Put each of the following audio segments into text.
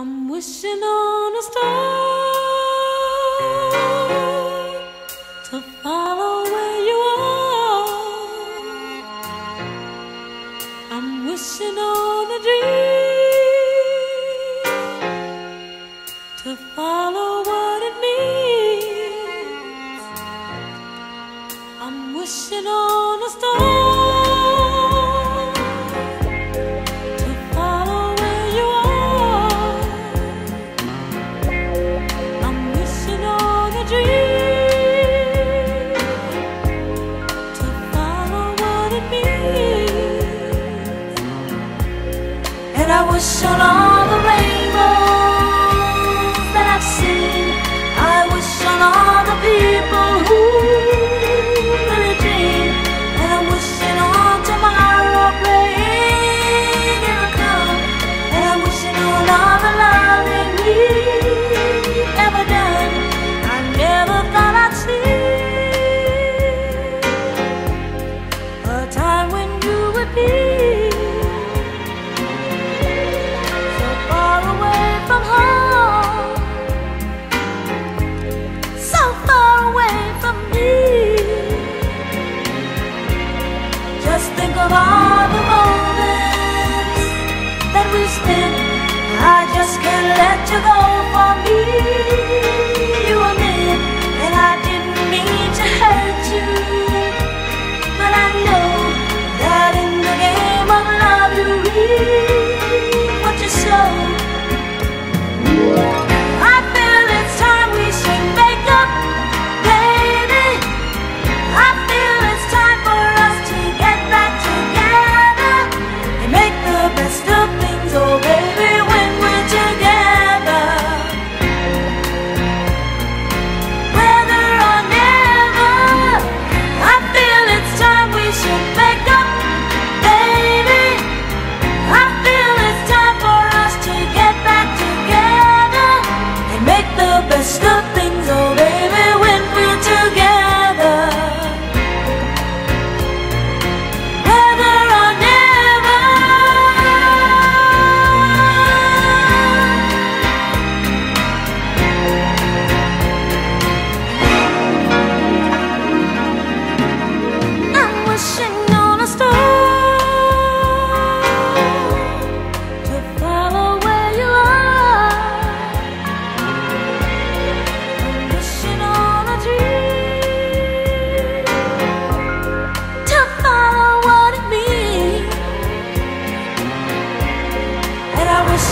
I'm wishing on a star to follow where you are. I'm wishing on a dream to follow what it means. I'm wishing on a star. And I wish on all the rainbows that I've seen. I wish on all the people who really dream. And I'm wishing on tomorrow praying it'll come. And I'm wishing on all the loving we've ever done. I never thought I'd see a time when you would be of all the moments that we spent. I just can't let you go for me. You were meant, and I didn't mean to hurt you, but I know that in the game of love you reap what you sow. I feel it's time we should make up, baby. I feel it's time for us to get back together and make the best of things, oh baby, when we're together. Whether or never, I feel it's time we should make up, baby. I feel it's time for us to get back together and make the best of things, oh baby, when we're together.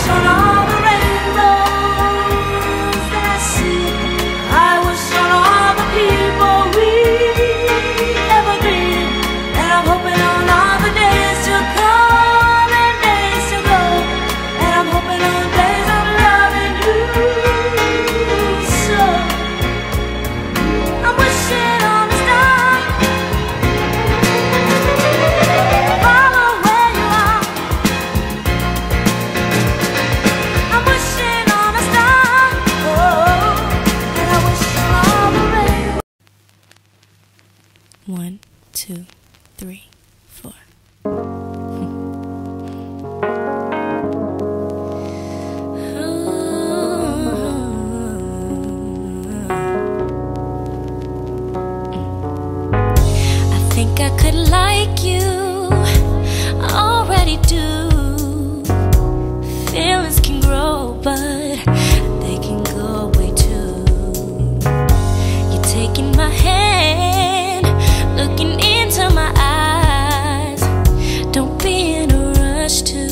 On all the rainbows that I see, I wish on all the people we ever dreamed. And I'm hoping on all the days to come and days to go. And I'm hoping on days of loving you so. I'm wishing on a star. Follow where you are. I'm wishing on a star, oh, and I wish on all the rain. 1, 2, 3, 4. I think I could like you, I already do. Feelings can grow, but they can go away too. You're taking my hand, looking into my eyes. Don't be in a rush to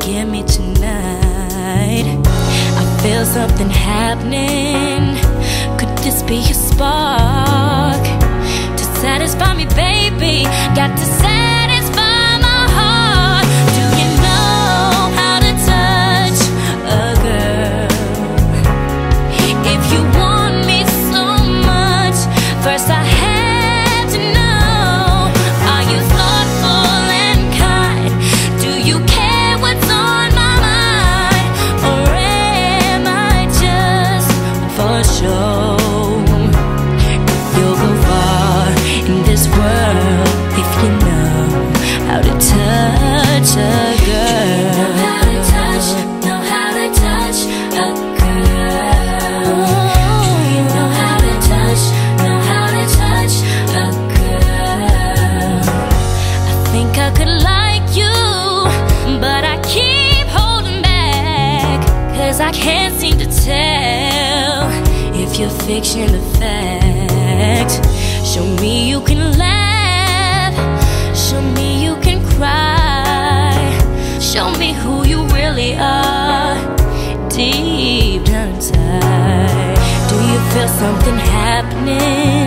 get me tonight. I feel something happening. Could this be a spark to satisfy me, baby? Got to satisfy my heart. Do you know how to touch a girl? If you want me so much, first I had to know. Are you thoughtful and kind? Do you care what's on my mind? Or am I just for show? You'll go far in this world if you know 'cause I can't seem to tell if you're fiction or fact. Show me you can laugh, show me you can cry, show me who you really are deep down inside. Do you feel something happening?